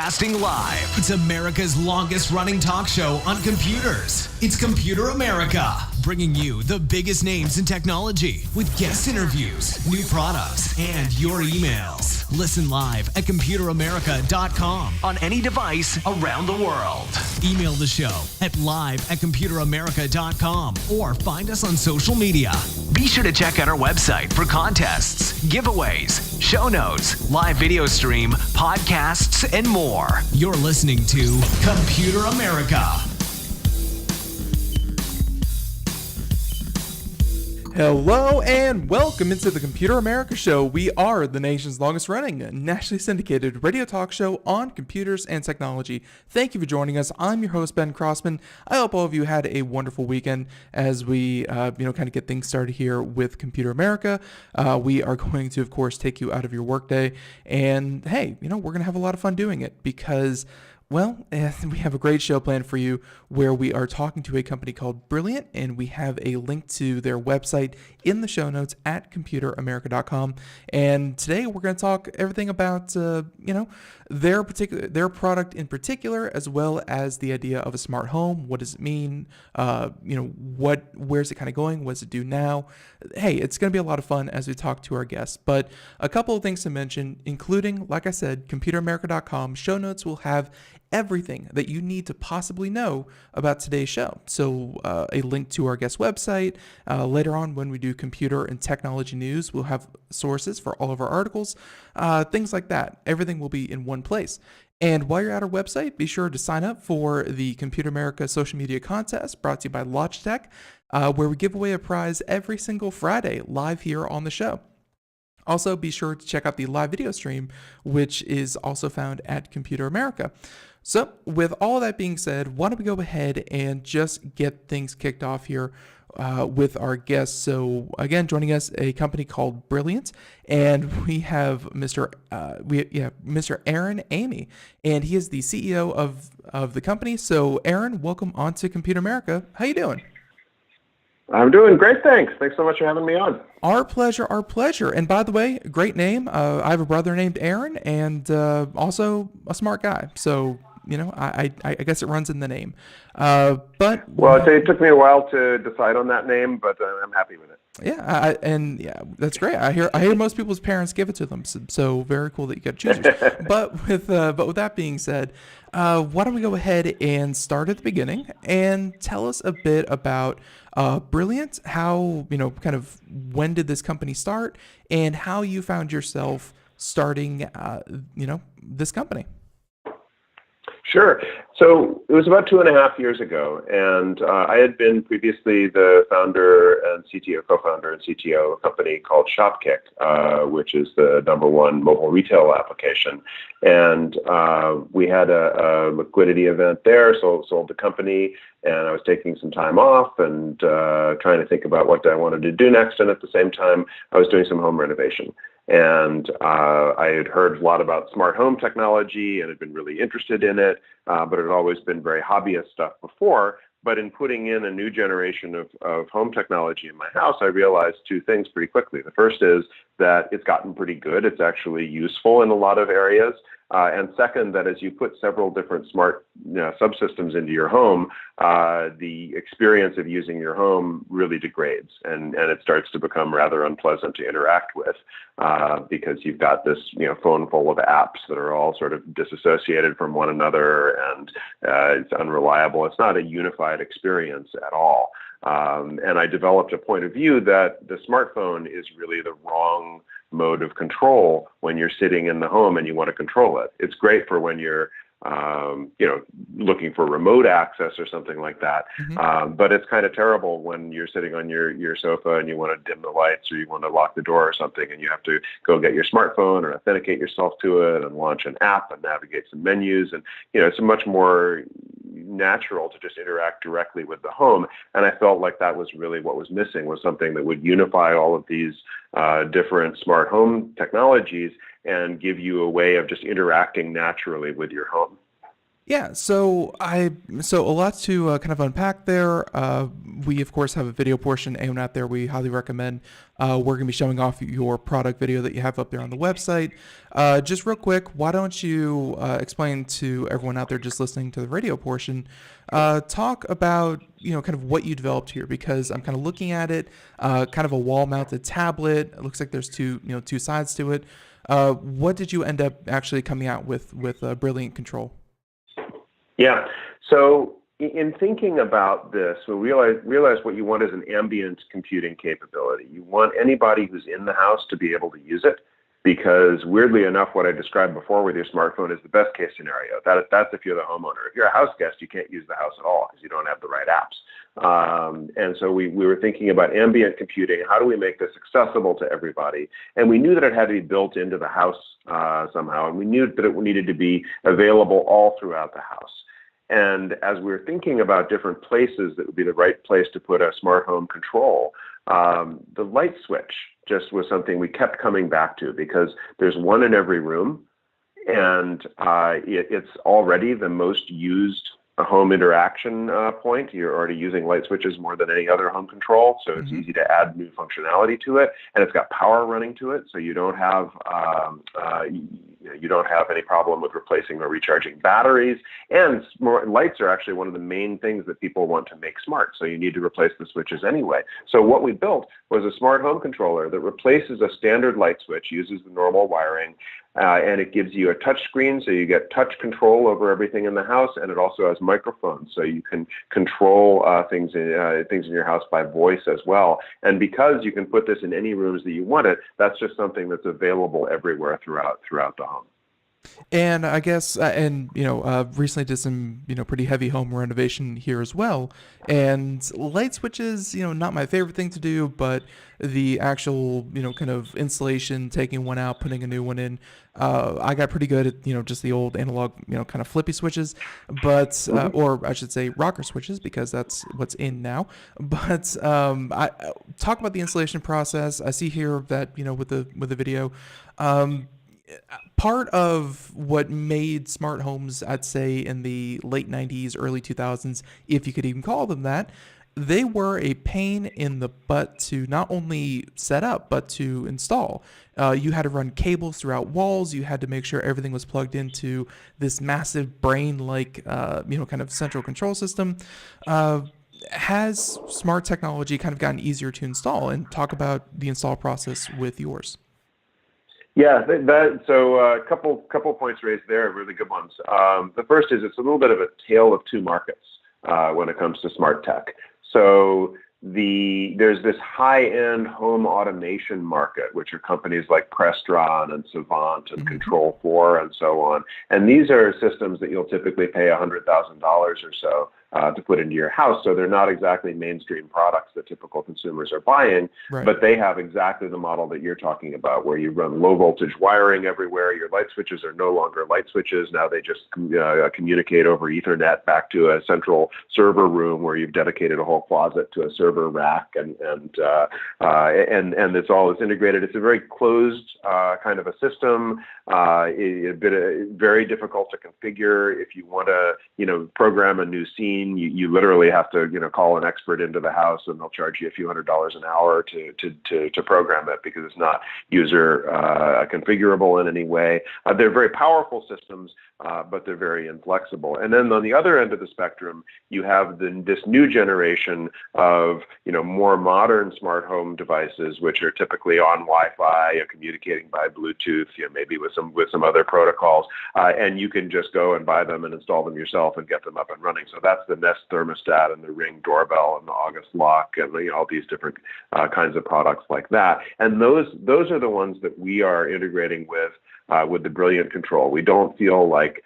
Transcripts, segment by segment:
Broadcasting live. It's America's longest running talk show on computers. It's Computer America, bringing you the biggest names in technology with guest interviews, new products, and your emails. Listen live at computeramerica.com on any device around the world. Email the show at live@computeramerica.com or find us on social media. Be sure to check out our website for contests, giveaways, show notes, live video stream, podcasts, and more. You're listening to Computer America. Hello and welcome into the Computer America Show. We are the nation's longest running, nationally syndicated radio talk show on computers and technology. Thank you for joining us. I'm your host, Ben Crossman. I hope all of you had a wonderful weekend as we, kind of get things started here with Computer America. We are going to, of course, take you out of your workday. And hey, we're going to have a lot of fun doing it because we have a great show planned for you where we are talking to a company called Brilliant, and we have a link to their website in the show notes at computeramerica.com. And today we're going to talk everything about, their product in particular, as well as the idea of a smart home. What does it mean? Where's it kind of going? What does it do now? Hey, it's going to be a lot of fun as we talk to our guests. But a couple of things to mention, including, like I said, computeramerica.com. Show notes will have everything that you need to possibly know about today's show. So a link to our guest website. Later on when we do computer and technology news, we'll have sources for all of our articles, things like that. Everything will be in one place. And while you're at our website, be sure to sign up for the Computer America social media contest brought to you by Logitech, where we give away a prize every single Friday live here on the show. Also, be sure to check out the live video stream, which is also found at Computer America. So, with all that being said, why don't we go ahead and just get things kicked off here with our guests. So, again, joining us, a company called Brilliant, and we have Mr. Aaron Amy, and he is the CEO of the company. So, Aaron, welcome onto Computer America. How you doing? I'm doing great, thanks. Thanks so much for having me on. Our pleasure, our pleasure. And by the way, great name. I have a brother named Aaron, and also a smart guy. So, I guess it runs in the name. Well, it took me a while to decide on that name, but I'm happy with it. Yeah, that's great. I hear most people's parents give it to them, so very cool that you got to choose yours. But with that being said, why don't we go ahead and start at the beginning and tell us a bit about Brilliant, how, kind of when did this company start, and how you found yourself starting, this company. Sure. So it was about 2.5 years ago, and I had been previously the founder and co-founder and CTO of a company called Shopkick, which is the #1 mobile retail application. And we had a liquidity event there, so sold the company, and I was taking some time off and trying to think about what I wanted to do next. And at the same time, I was doing some home renovation. And I had heard a lot about smart home technology and had been really interested in it, but it had always been very hobbyist stuff before. But in putting in a new generation of home technology in my house, I realized two things pretty quickly. The first is that it's gotten pretty good. It's actually useful in a lot of areas. And second, that as you put several different smart subsystems into your home, the experience of using your home really degrades, and it starts to become rather unpleasant to interact with because you've got this phone full of apps that are all sort of disassociated from one another, and it's unreliable. It's not a unified experience at all. And I developed a point of view that the smartphone is really the wrong mode of control when you're sitting in the home and you want to control it. It's great for when you're looking for remote access or something like that. Mm-hmm. But it's kind of terrible when you're sitting on your sofa and you want to dim the lights or you want to lock the door or something, and you have to go get your smartphone or authenticate yourself to it and launch an app and navigate some menus. And, it's much more natural to just interact directly with the home. And I felt like that was really what was missing, was something that would unify all of these different smart home technologies and give you a way of just interacting naturally with your home. Yeah, so a lot to kind of unpack there. We of course have a video portion aimed out there. We highly recommend. We're going to be showing off your product video that you have up there on the website. Just real quick, why don't you explain to everyone out there just listening to the radio portion? Talk about kind of what you developed here, because I'm kind of looking at it, kind of a wall-mounted tablet. It looks like there's two sides to it. What did you end up actually coming out with Brilliant Control? Yeah. So in thinking about this, we realize what you want is an ambient computing capability. You want anybody who's in the house to be able to use it, because weirdly enough, what I described before with your smartphone is the best case scenario. That's if you're the homeowner. If you're a house guest, you can't use the house at all because you don't have the right apps. And so we were thinking about ambient computing. How do we make this accessible to everybody? And we knew that it had to be built into the house somehow, and we knew that it needed to be available all throughout the house. And as we were thinking about different places that would be the right place to put a smart home control, the light switch just was something we kept coming back to, because there's one in every room, and it's already the most used home interaction point. You're already using light switches more than any other home control, so it's easy to add new functionality to it, and it's got power running to it, so you don't have any problem with replacing or recharging batteries. And lights are actually one of the main things that people want to make smart, so you need to replace the switches anyway. So what we built was a smart home controller that replaces a standard light switch, uses the normal wiring, and it gives you a touch screen, so you get touch control over everything in the house, and it also has microphones, so you can control things in your house by voice as well. And because you can put this in any rooms that you want it, that's just something that's available everywhere throughout the home. And I guess, recently did some, pretty heavy home renovation here as well. And light switches, not my favorite thing to do, but the actual, kind of installation, taking one out, putting a new one in, I got pretty good at, just the old analog, kind of flippy switches, but, or I should say rocker switches, because that's what's in now. But I talk about the installation process. I see here that, with the video, part of what made smart homes, I'd say in the late 90s, early 2000s, if you could even call them that, they were a pain in the butt to not only set up, but to install. You had to run cables throughout walls. You had to make sure everything was plugged into this massive brain-like, kind of central control system. Has smart technology kind of gotten easier to install? And talk about the install process with yours. Yeah, so a couple points raised there, really good ones. The first is it's a little bit of a tale of two markets when it comes to smart tech. So there's this high-end home automation market, which are companies like Crestron and Savant and Control4 and so on. And these are systems that you'll typically pay $100,000 or so to put into your house. So they're not exactly mainstream products that typical consumers are buying, right. But they have exactly the model that you're talking about, where you run low voltage wiring everywhere. Your light switches are no longer light switches. Now they just communicate over Ethernet back to a central server room where you've dedicated a whole closet to a server rack, and it's all integrated. It's a very closed kind of a system. Very difficult to configure. If you want to, program a new scene, you literally have to, call an expert into the house, and they'll charge you a few $100s an hour to program it, because it's not user configurable in any way. They're very powerful systems, but they're very inflexible. And then on the other end of the spectrum, you have this new generation of, more modern smart home devices, which are typically on Wi-Fi, communicating by Bluetooth, maybe with some other protocols, and you can just go and buy them and install them yourself and get them up and running. So that's the Nest thermostat and the Ring doorbell and the August lock and all these different kinds of products like that. And those are the ones that we are integrating with the Brilliant Control. We don't feel like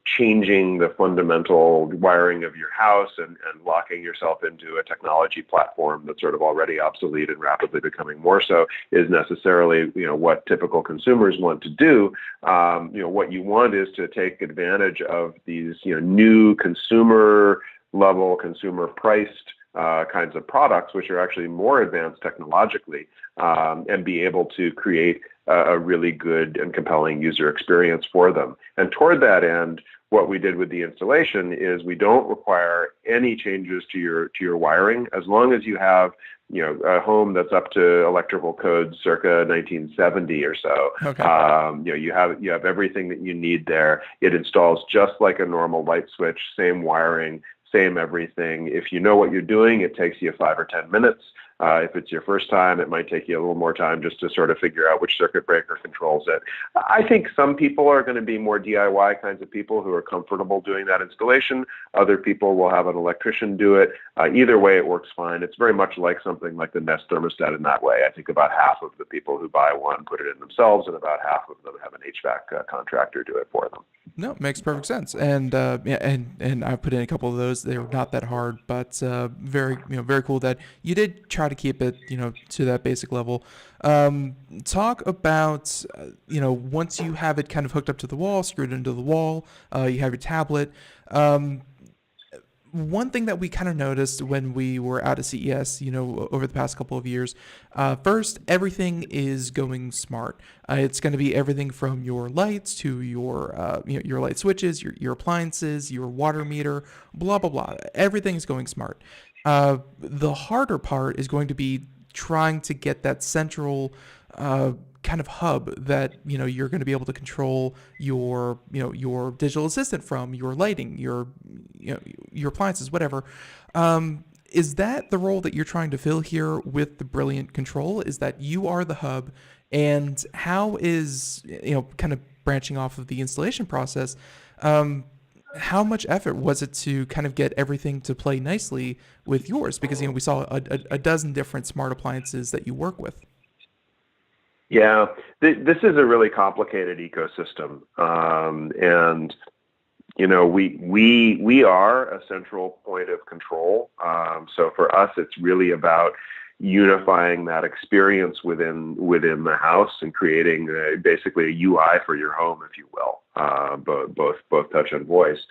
changing the fundamental wiring of your house and locking yourself into a technology platform that's sort of already obsolete and rapidly becoming more so is necessarily, what typical consumers want to do. What you want is to take advantage of these, new consumer level consumer priced kinds of products, which are actually more advanced technologically, and be able to create a really good and compelling user experience for them. And toward that end, what we did with the installation is we don't require any changes to your wiring, as long as you have a home that's up to electrical code circa 1970 or so. Okay. You have everything that you need there. It installs just like a normal light switch, same wiring, same everything. If you know what you're doing, it takes you 5 or 10 minutes. If it's your first time, it might take you a little more time just to sort of figure out which circuit breaker controls it. I think some people are going to be more DIY kinds of people who are comfortable doing that installation. Other people will have an electrician do it. Either way, it works fine. It's very much like something like the Nest thermostat in that way. I think about half of the people who buy one put it in themselves, and about half of them have an HVAC contractor do it for them. No, it makes perfect sense. And and I put in a couple of those. They were not that hard, but very very cool that you did try to keep it to that basic level. Talk about once you have it kind of hooked up to the wall, screwed into the wall, you have your tablet. One thing that we kind of noticed when we were out at CES, over the past couple of years, first, everything is going smart. It's going to be everything from your lights to your your light switches, your appliances, your water meter, blah, blah, blah. Everything's going smart. The harder part is going to be trying to get that central kind of hub that you're going to be able to control your your digital assistant from, your lighting, your your appliances, whatever. Is that the role that you're trying to fill here with the Brilliant Control? Is that you are the hub? And how is kind of branching off of the installation process? How much effort was it to kind of get everything to play nicely with yours? Because we saw a dozen different smart appliances that you work with. Yeah, this is a really complicated ecosystem, and we are a central point of control. So for us, it's really about unifying that experience within the house and creating basically a UI for your home, if you will, both touch and voice.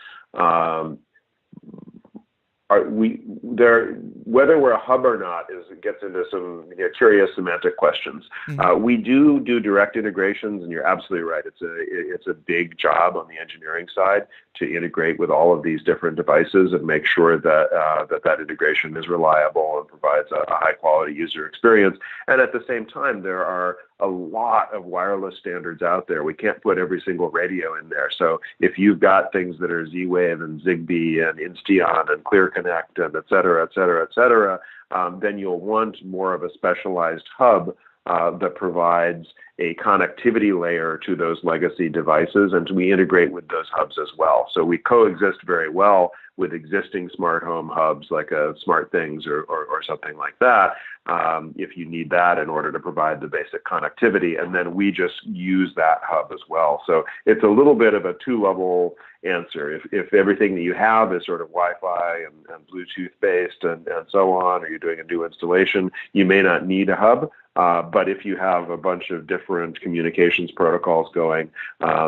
Whether we're a hub or not gets into some curious semantic questions. Mm-hmm. We do direct integrations, and you're absolutely right. It's a big job on the engineering side to integrate with all of these different devices and make sure that integration is reliable and provides a high quality user experience. And at the same time, there are a lot of wireless standards out there. We can't put every single radio in there. So if you've got things that are Z-Wave and Zigbee and Insteon and ClearConnect and et cetera, then you'll want more of a specialized hub that provides a connectivity layer to those legacy devices, and we integrate with those hubs as well. So we coexist very well with existing smart home hubs like a SmartThings or something like that, if you need that in order to provide the basic connectivity, and then we just use that hub as well. So it's a little bit of a two-level answer. If everything that you have is sort of Wi-Fi and Bluetooth based and so on, or you're doing a new installation, you may not need a hub. But if you have a bunch of different communications protocols going,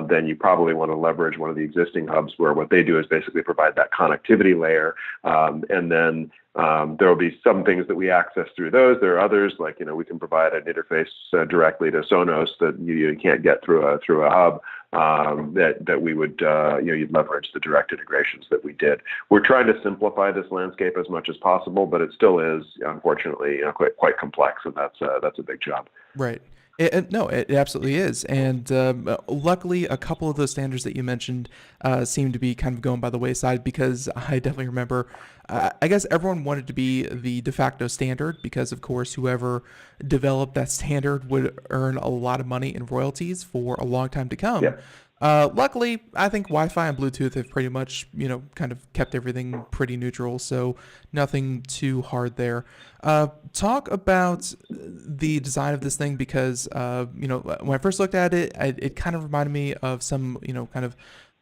then you probably want to leverage one of the existing hubs where what they do is basically provide that connectivity layer. And then there will be some things that we access through those. There are others, like, we can provide an interface directly to Sonos that you can't get through a hub. That we would you'd leverage the direct integrations that we did. We're trying to simplify this landscape as much as possible, but it still is, unfortunately, quite complex, and that's a big job. Right. No, it absolutely is. And luckily, a couple of those standards that you mentioned seem to be kind of going by the wayside, because I definitely remember, I guess everyone wanted to be the de facto standard because, of course, whoever developed that standard would earn a lot of money in royalties for a long time to come. Yeah. Luckily, I think Wi-Fi and Bluetooth have pretty much, kind of kept everything pretty neutral, so nothing too hard there. Talk about the design of this thing, because, when I first looked at it, it kind of reminded me of some, kind of,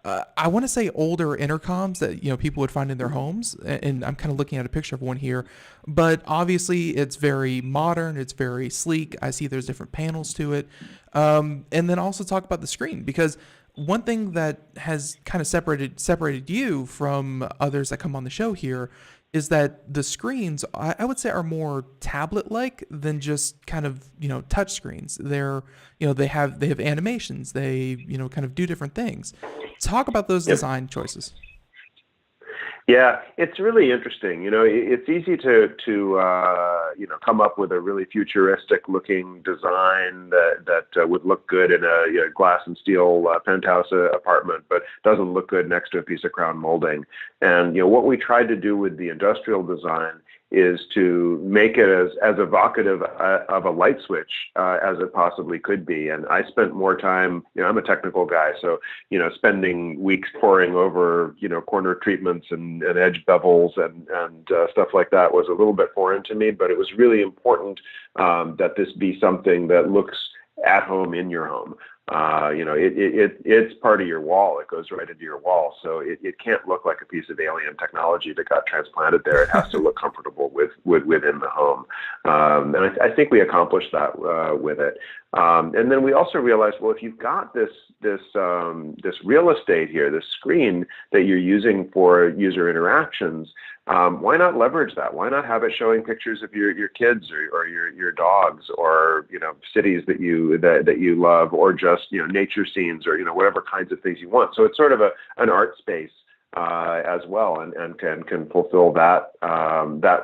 I want to say older intercoms that, people would find in their homes. And I'm kind of looking at a picture of one here, but obviously it's very modern. It's very sleek. I see there's different panels to it. And then also talk about the screen, because one thing that has kind of separated you from others that come on the show here is that the screens, I would say, are more tablet-like than just kind of, touch screens. They're, they have animations. They, kind of do different things. Talk about those design choices. Yeah, it's really interesting. It's easy to come up with a really futuristic-looking design that would look good in a glass and steel penthouse apartment, but doesn't look good next to a piece of crown molding. And what we tried to do with the industrial design is to make it as evocative of a light switch as it possibly could be. And I spent more time, I'm a technical guy, so, spending weeks poring over, corner treatments and edge bevels and stuff like that was a little bit foreign to me, but it was really important that this be something that looks at home in your home. It's part of your wall. It goes right into your wall. So it can't look like a piece of alien technology that got transplanted there. It has to look comfortable within the home. And I think we accomplished that with it. And then we also realized, well, if you've got this real estate here, this screen that you're using for user interactions, why not leverage that? Why not have it showing pictures of your kids or your dogs or cities that you love, or just nature scenes, or whatever kinds of things you want. So it's sort of an art space as well, and can fulfill that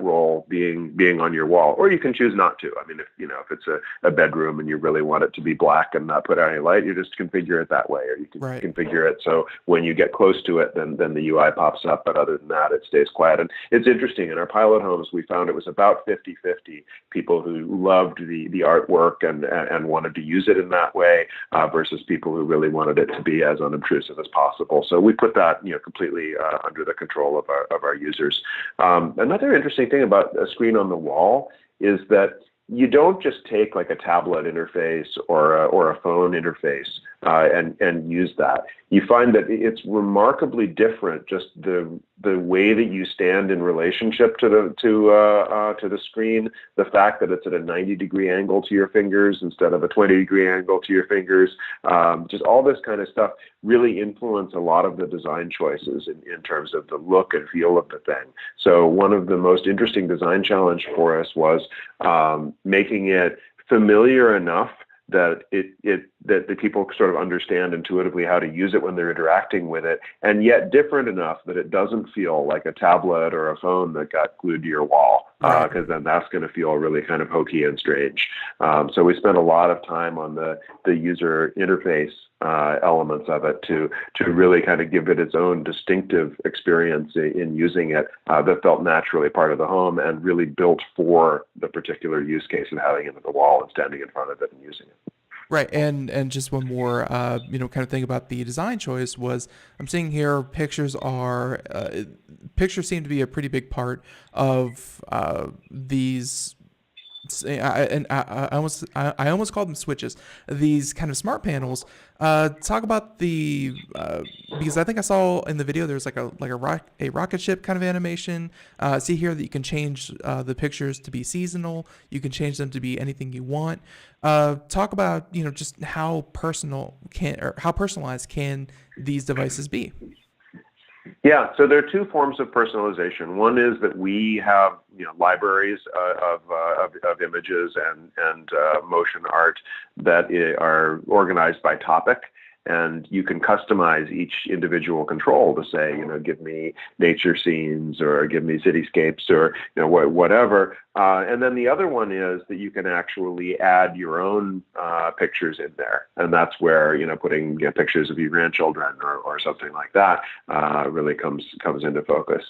role being on your wall, or you can choose not to. I mean, if it's a bedroom and you really want it to be black and not put out any light, you just configure it that way, or you can configure it so when you get close to it, then the UI pops up. But other than that, it stays quiet. And it's interesting. In our pilot homes, we found it was about 50-50 people who loved the artwork and wanted to use it in that way versus people who really wanted it to be as unobtrusive as possible. So we put that completely under the control of our users. Another interesting thing about a screen on the wall is that you don't just take like a tablet interface or a phone interface and use that. You find that it's remarkably different, just the way that you stand in relationship to the screen, the fact that it's at a 90-degree angle to your fingers instead of a 20-degree angle to your fingers, just all this kind of stuff really influence a lot of the design choices in terms of the look and feel of the thing. So one of the most interesting design challenge for us was making it familiar enough that that the people sort of understand intuitively how to use it when they're interacting with it, and yet different enough that it doesn't feel like a tablet or a phone that got glued to your wall, because then that's going to feel really kind of hokey and strange. So we spent a lot of time on the user interface elements of it to really kind of give it its own distinctive experience in using it that felt naturally part of the home and really built for the particular use case of having it at the wall and standing in front of it and using it. Right, and just one more, kind of thing about the design choice was, I'm seeing here pictures seem to be a pretty big part of these. I almost called them switches. These kind of smart panels. Talk about the because I think I saw in the video there's like a rocket ship kind of animation. See here that you can change the pictures to be seasonal. You can change them to be anything you want. Talk about just how personalized can these devices be? Yeah, so there are two forms of personalization. One is that we have libraries of images and motion art that are organized by topic. And you can customize each individual control to say, give me nature scenes or give me cityscapes or whatever. And then the other one is that you can actually add your own pictures in there, and that's where putting pictures of your grandchildren or something like that really comes into focus.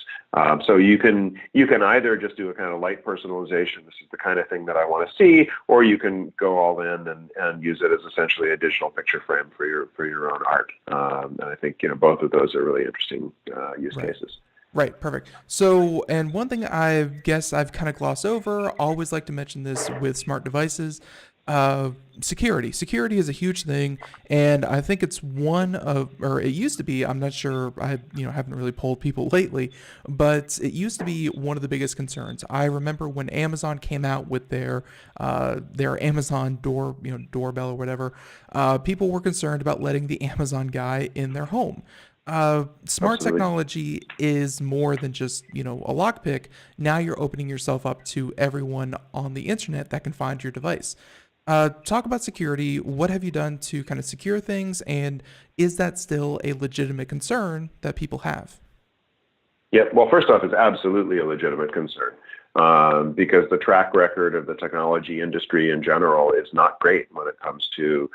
So you can either just do a kind of light personalization. This is the kind of thing that I want to see, or you can go all in and use it as essentially a digital picture frame for your own art. And I think both of those are really interesting use cases. Right, perfect. So, and one thing I guess I've kind of glossed over, always like to mention this with smart devices, Security. Security is a huge thing, and I think it's one of, or it used to be. I'm not sure. I haven't really polled people lately, but it used to be one of the biggest concerns. I remember when Amazon came out with their Amazon doorbell or whatever. People were concerned about letting the Amazon guy in their home. Smart Absolutely. technology is more than just, a lockpick. Now you're opening yourself up to everyone on the internet that can find your device. Talk about security. What have you done to kind of secure things, and is that still a legitimate concern that people have? Yeah, well, first off, it's absolutely a legitimate concern because the track record of the technology industry in general is not great when it comes to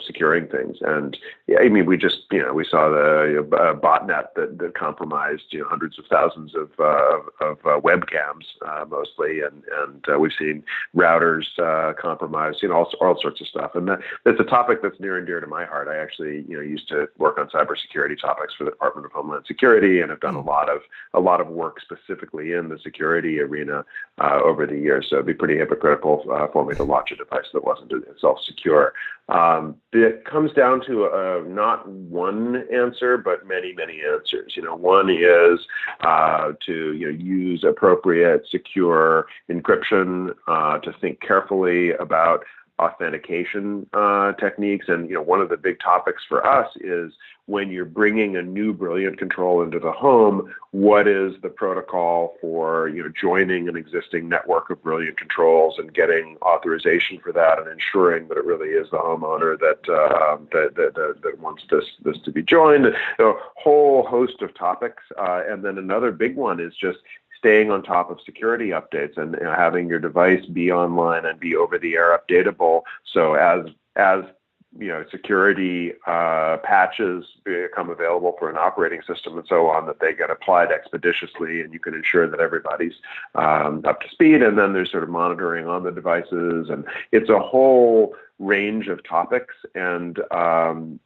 securing things. And yeah, I mean, we saw the botnet that compromised hundreds of thousands of webcams mostly, and we've seen routers compromised, all sorts of stuff. And that's a topic that's near and dear to my heart. I actually used to work on cybersecurity topics for the Department of Homeland Security, and have done a lot of work specifically in the security arena over the years. So it'd be pretty hypocritical for me to launch a device that wasn't itself secure. It comes down to not one answer, but many, many answers. One is to use appropriate, secure encryption, to think carefully about authentication techniques. And one of the big topics for us is when you're bringing a new Brilliant control into the home, what is the protocol for joining an existing network of Brilliant controls and getting authorization for that, and ensuring that it really is the homeowner that wants this to be joined. A whole host of topics, and then another big one is just staying on top of security updates and having your device be online and be over-the-air updatable. So as security patches become available for an operating system and so on, that they get applied expeditiously, and you can ensure that everybody's up to speed. And then there's sort of monitoring on the devices, and it's a whole range of topics. And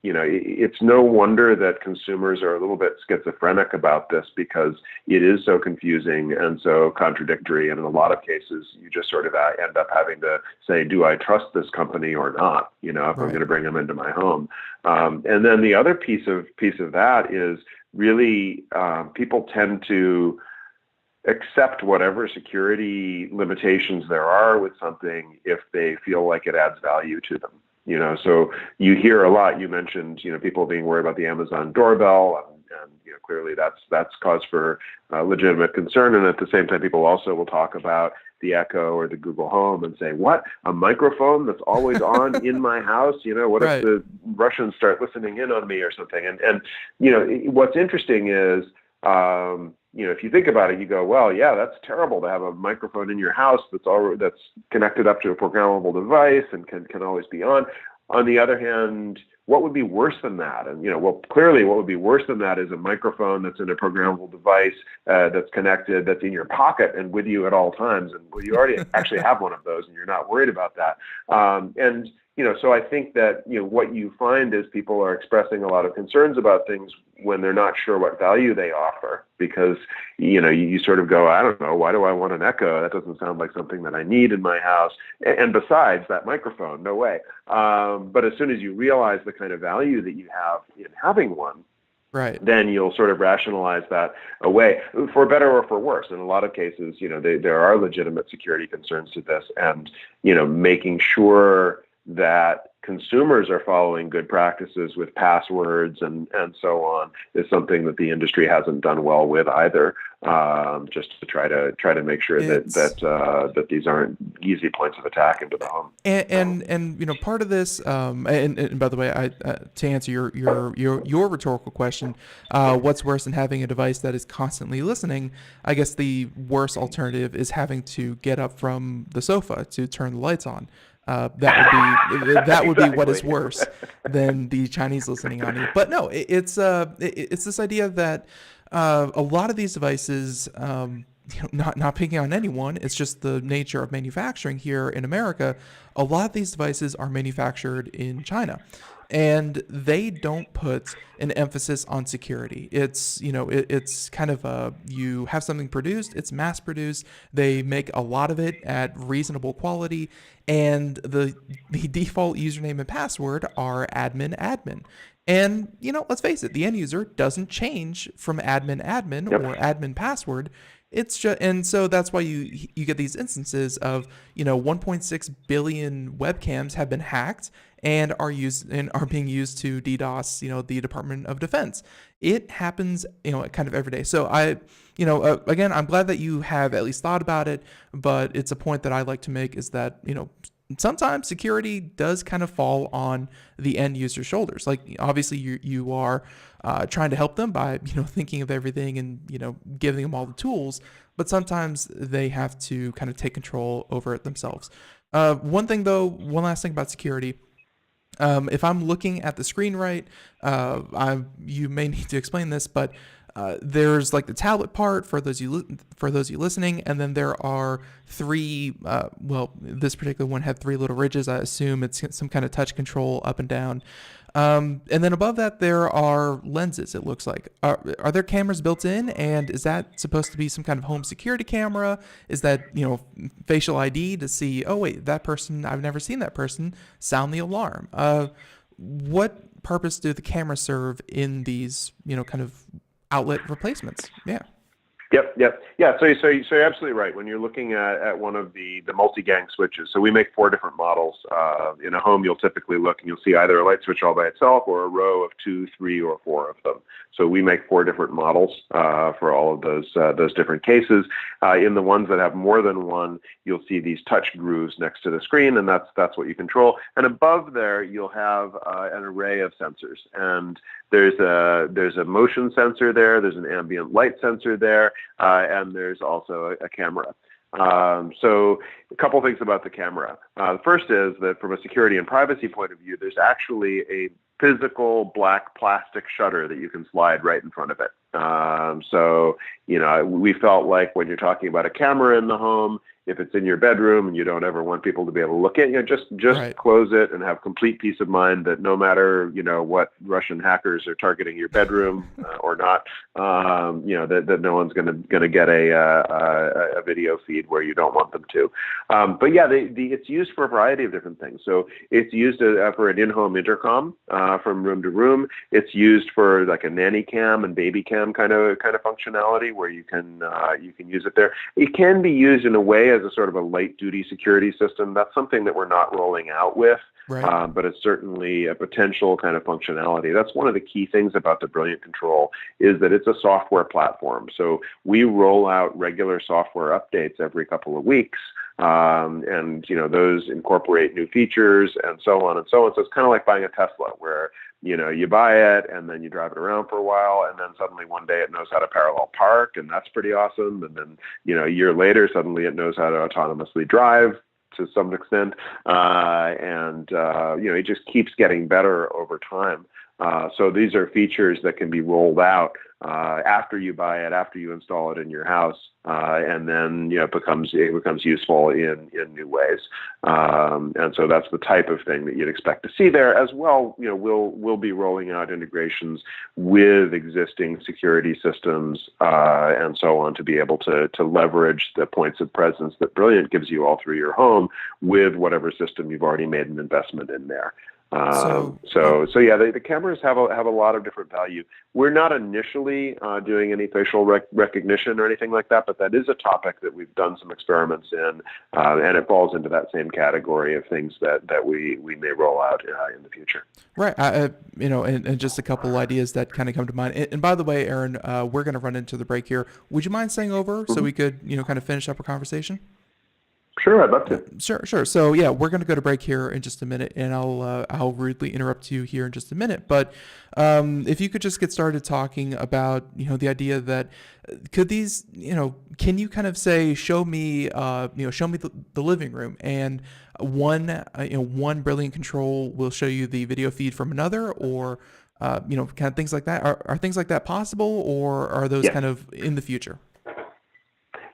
it's no wonder that consumers are a little bit schizophrenic about this, because it is so confusing and so contradictory. And in a lot of cases, you just sort of end up having to say, do I trust this company or not? If I'm going to bring them into my home. And then the other piece of that is really people tend to accept whatever security limitations there are with something if they feel like it adds value to them. So you hear a lot. You mentioned, people being worried about the Amazon doorbell, and clearly that's cause for legitimate concern. And at the same time, people also will talk about the Echo or the Google Home and say, what, a microphone that's always on in my house? What if the Russians start listening in on me or something? And what's interesting is, if you think about it, you go, well, yeah, that's terrible to have a microphone in your house that's connected up to a programmable device and can always be on. On the other hand, what would be worse than that? And, clearly what would be worse than that is a microphone that's in a programmable device that's connected, that's in your pocket and with you at all times. And you already actually have one of those, and you're not worried about that. So I think that, what you find is people are expressing a lot of concerns about things when they're not sure what value they offer, because, you sort of go, I don't know, why do I want an Echo? That doesn't sound like something that I need in my house. And besides, that microphone, no way. But as soon as you realize the kind of value that you have in having one, then you'll sort of rationalize that away, for better or for worse. In a lot of cases, there are legitimate security concerns to this, and, making sure that consumers are following good practices with passwords and so on is something that the industry hasn't done well with either. Just to try to make sure that these aren't easy points of attack into the home. And part of this, and by the way, to answer your rhetorical question, what's worse than having a device that is constantly listening? I guess the worst alternative is having to get up from the sofa to turn the lights on. That would be what is worse than the Chinese listening on you. But no, it's this idea that a lot of these devices, not picking on anyone, it's just the nature of manufacturing here in America. A lot of these devices are manufactured in China, and they don't put an emphasis on security. It's, it's kind of you have something produced, it's mass produced, they make a lot of it at reasonable quality, and the default username and password are admin. And, let's face it, the end user doesn't change from admin or admin password. It's just, and so that's why you get these instances of, 1.6 billion webcams have been hacked and are being used to DDoS, the Department of Defense. It happens, kind of every day. So again, I'm glad that you have at least thought about it, but it's a point that I like to make is that, sometimes security does kind of fall on the end user's shoulders. Like, obviously you are trying to help them by, thinking of everything and, giving them all the tools, but sometimes they have to kind of take control over it themselves. One last thing about security. If I'm looking at the screen right, you may need to explain this, but there's like the tablet part for those you listening, and then there are three. This particular one had three little ridges. I assume it's some kind of touch control up and down. And then above that there are lenses. It looks like. Are there cameras built in? And is that supposed to be some kind of home security camera? Is that facial ID to see? Oh wait, that person. I've never seen that person. Sound the alarm. What purpose do the cameras serve in these kind of outlet replacements? Yeah. Yeah. So you're absolutely right. When you're looking at one of the multi-gang switches, so we make 4 different models. In a home, you'll typically look and you'll see either a light switch all by itself or a row of 2, 3, or 4 of them. So we make 4 different models for all of those different cases. In the ones that have more than one, you'll see these touch grooves next to the screen, and that's what you control. And above there, you'll have an array of sensors. And there's a motion sensor there. There's an ambient light sensor there, and there's also a camera. So a couple things about the camera. The first is that from a security and privacy point of view, there's actually a physical black plastic shutter that you can slide right in front of it. So we felt like when you're talking about a camera in the home, if it's in your bedroom and you don't ever want people to be able to look at you, just right. Close it and have complete peace of mind that no matter what Russian hackers are targeting your bedroom or not, that no one's going to get a video feed where you don't want them to. But yeah, it's used for a variety of different things. So it's used for an in-home intercom from room to room. It's used for like a nanny cam and baby cam kind of functionality where you can use it there. It can be used in a way as a sort of a light duty security system. That's something that we're not rolling out with, right. But it's certainly a potential kind of functionality. That's one of the key things about the Brilliant Control is that it's a software platform. So we roll out regular software updates every couple of weeks. And those incorporate new features and so on and so on. So it's kind of like buying a Tesla where you buy it and then you drive it around for a while and then suddenly one day it knows how to parallel park, and that's pretty awesome. And then, a year later, suddenly it knows how to autonomously drive to some extent. It just keeps getting better over time. So these are features that can be rolled out after you buy it, after you install it in your house, and then it becomes useful in new ways. And so that's the type of thing that you'd expect to see there as well. We'll be rolling out integrations with existing security systems and so on to be able to leverage the points of presence that Brilliant gives you all through your home with whatever system you've already made an investment in there. The cameras have a lot of different value. We're not initially doing any facial recognition or anything like that, but that is a topic that we've done some experiments in, and it falls into that same category of things that we may roll out in the future. Right. And just a couple ideas that kind of come to mind. And by the way, Aaron, we're going to run into the break here. Would you mind staying over so we could, kind of finish up our conversation? Sure, I'd love to. Sure. So yeah, we're going to go to break here in just a minute, and I'll rudely interrupt you here in just a minute. But if you could just get started talking about the idea that could these can you kind of say show me the living room, and one Brilliant Control will show you the video feed from another, or kind of things like that. Are things like that possible, or are those kind of in the future?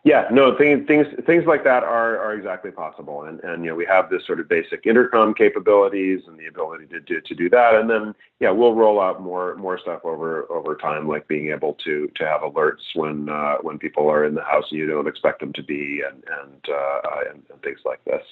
Yeah, no, things like that are exactly possible, and we have this sort of basic intercom capabilities and the ability to do that, and then we'll roll out more stuff over time, like being able to have alerts when people are in the house and you don't expect them to be, and things like this.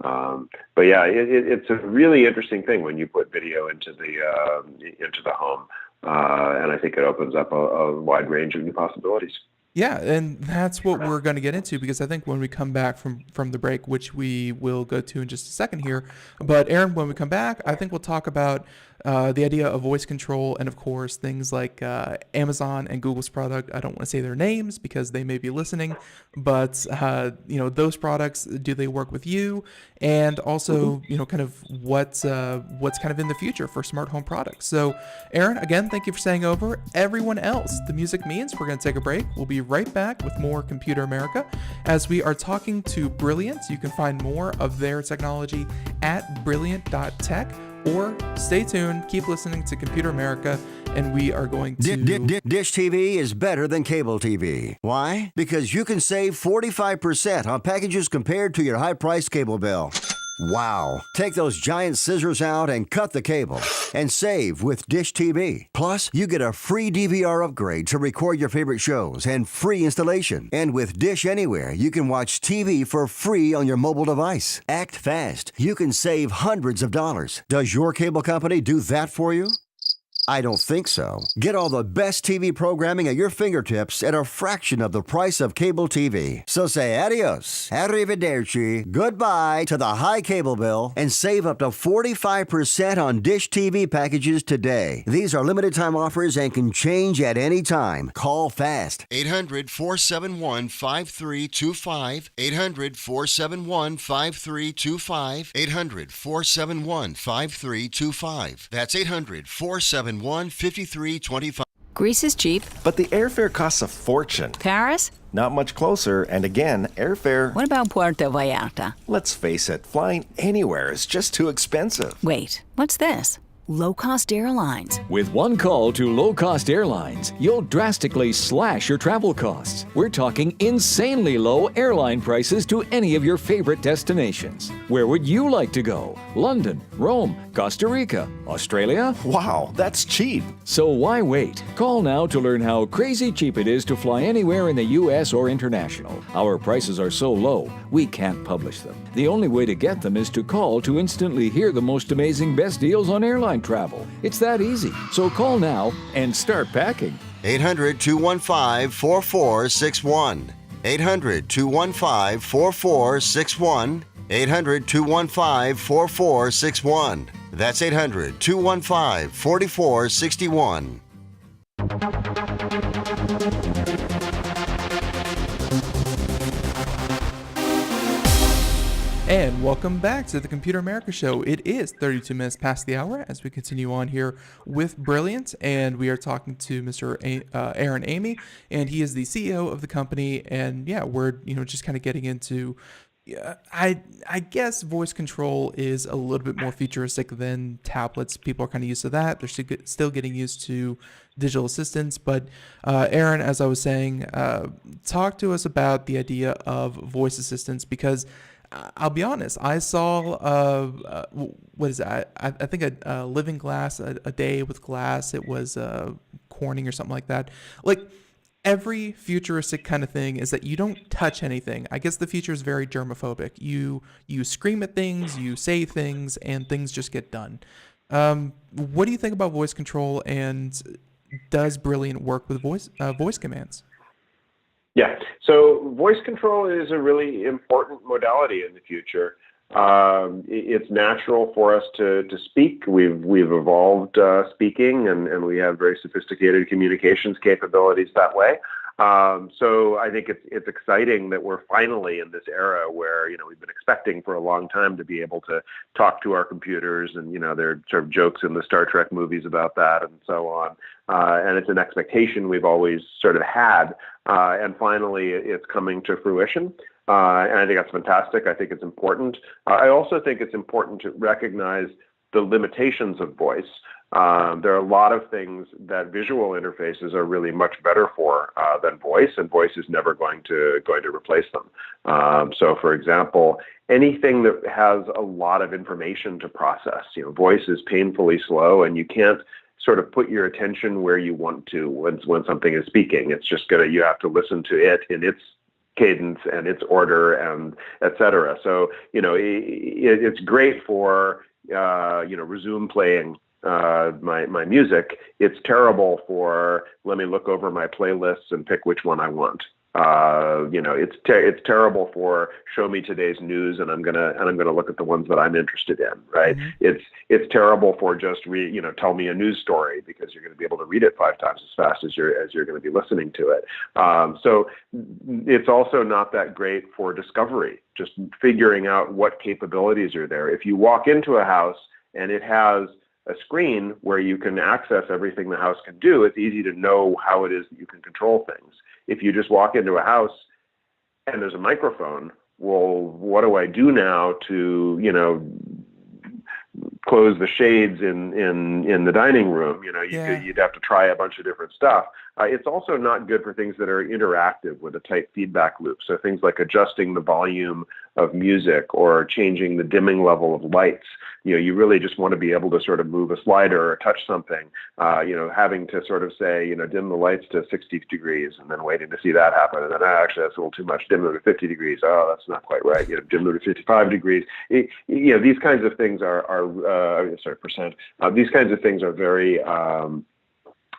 But yeah, it's a really interesting thing when you put video into the home, and I think it opens up a wide range of new possibilities. Yeah, and that's what we're going to get into, because I think when we come back from the break, which we will go to in just a second here, but Aaron, when we come back, I think we'll talk about the idea of voice control, and of course things like Amazon and Google's product. I don't want to say their names because they may be listening, but those products, do they work with you? And also, kind of what's kind of in the future for smart home products. So Aaron, again, thank you for staying over. Everyone else, the music means we're going to take a break. We'll be right back with more Computer America as we are talking to Brilliant. You can find more of their technology at brilliant.tech, or stay tuned, keep listening to Computer America, and we are going to... Dish TV is better than cable TV. Why? Because you can save 45% on packages compared to your high-priced cable bill. Wow. Take those giant scissors out and cut the cable and save with Dish TV. Plus, you get a free DVR upgrade to record your favorite shows and free installation. And with Dish Anywhere, you can watch TV for free on your mobile device. Act fast. You can save hundreds of dollars. Does your cable company do that for you? I don't think so. Get all the best TV programming at your fingertips at a fraction of the price of cable TV. So say adios, arrivederci, goodbye to the high cable bill, and save up to 45% on Dish TV packages today. These are limited time offers and can change at any time. Call fast. 800-471-5325. 800-471-5325. 800-471-5325. That's 800-471-5325. Greece is cheap. But the airfare costs a fortune. Paris? Not much closer, and again, airfare... What about Puerto Vallarta? Let's face it, flying anywhere is just too expensive. Wait, what's this? Low-cost airlines. With one call to low-cost airlines, you'll drastically slash your travel costs. We're talking insanely low airline prices to any of your favorite destinations. Where would you like to go? London, Rome, Costa Rica, Australia? Wow, that's cheap. So why wait? Call now to learn how crazy cheap it is to fly anywhere in the U.S. or international. Our prices are so low, we can't publish them. The only way to get them is to call to instantly hear the most amazing best deals on airline travel. It's that easy. So call now and start packing. 800-215-4461. 800-215-4461. 800-215-4461. That's 800-215-4461. And welcome back to the Computer America Show. It is 32 minutes past the hour as we continue on here with Brilliant, and we are talking to Mr. Aaron Amy, and he is the CEO of the company. And yeah, we're just kind of getting into, I guess voice control is a little bit more futuristic than tablets. People are kind of used to that. They're still getting used to digital assistants. But Aaron, as I was saying, talk to us about the idea of voice assistants, because I'll be honest, I saw, what is that? I think a Living Glass, a day with glass. It was Corning or something like that. Like, every futuristic kind of thing is that you don't touch anything. I guess the future is very germophobic. You scream at things, you say things, and things just get done. What do you think about voice control, and does Brilliant work with voice commands? Yeah, so voice control is a really important modality in the future. It's natural for us to speak. We've evolved speaking, and we have very sophisticated communications capabilities that way. So I think it's exciting that we're finally in this era where we've been expecting for a long time to be able to talk to our computers, and there are sort of jokes in the Star Trek movies about that and so on. And it's an expectation we've always sort of had, and finally it's coming to fruition. And I think that's fantastic. I think it's important. I also think it's important to recognize the limitations of voice. There are a lot of things that visual interfaces are really much better for than voice, and voice is never going to replace them. So, for example, anything that has a lot of information to process, voice is painfully slow, and you can't sort of put your attention where you want to when something is speaking. It's just you have to listen to it in its cadence and its order, and et cetera. So, it's great for resume playing my music. It's terrible for let me look over my playlists and pick which one I want. It's terrible for show me today's news, and I'm gonna look at the ones that I'm interested in. Right? Mm-hmm. It's terrible for just tell me a news story, because you're going to be able to read it 5 times as fast as you're going to be listening to it. So it's also not that great for discovery, just figuring out what capabilities are there. If you walk into a house and it has a screen where you can access everything the house can do, it's easy to know how it is that you can control things. If you just walk into a house and there's a microphone, well, what do I do now to, close the shades in the dining room? You'd have to try a bunch of different stuff. It's also not good for things that are interactive with a tight feedback loop. So things like adjusting the volume of music or changing the dimming level of lights. You really just want to be able to sort of move a slider or touch something, having to sort of say, dim the lights to 60 degrees and then waiting to see that happen. And then actually that's a little too much. Dim them to 50 degrees. Oh, that's not quite right. Dim them to 55 degrees. These kinds of things these kinds of things are very,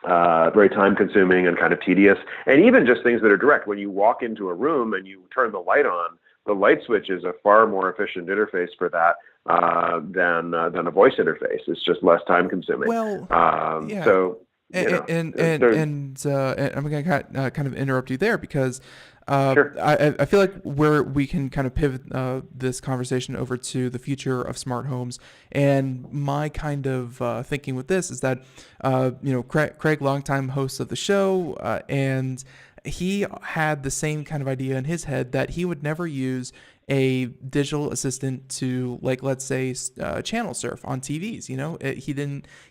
very time consuming and kind of tedious. And even just things that are direct. When you walk into a room and you turn the light on, the light switch is a far more efficient interface for that than a voice interface. It's just less time consuming. Well, yeah. So, and I'm going to kind of interrupt you there, because sure. I feel like where we can kind of pivot this conversation over to the future of smart homes. And my kind of thinking with this is that, Craig, longtime host of the show, and he had the same kind of idea in his head that he would never use a digital assistant to, like, let's say, channel surf on TVs.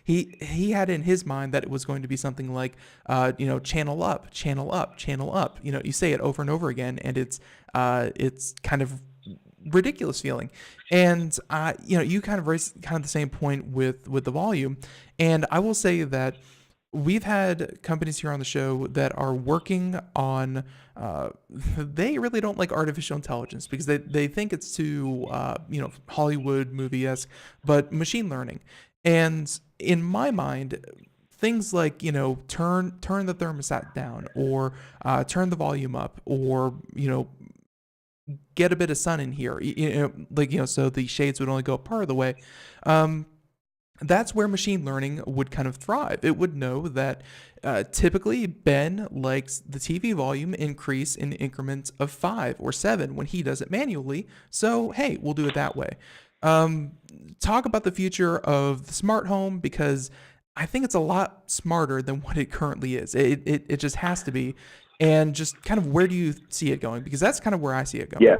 He had in his mind that it was going to be something like, channel up, channel up, channel up. You say it over and over again, and it's kind of ridiculous feeling. And you kind of raised kind of the same point with the volume. And I will say that we've had companies here on the show that are working on, they really don't like artificial intelligence, because they think it's too, Hollywood movie-esque, but machine learning. And in my mind, things like, turn the thermostat down, or turn the volume up, or, get a bit of sun in here, so the shades would only go up part of the way. That's where machine learning would kind of thrive. It would know that typically Ben likes the TV volume increase in increments of 5 or 7 when he does it manually. So, hey, we'll do it that way. Talk about the future of the smart home, because I think it's a lot smarter than what it currently is. It just has to be. And just kind of, where do you see it going? Because that's kind of where I see it going.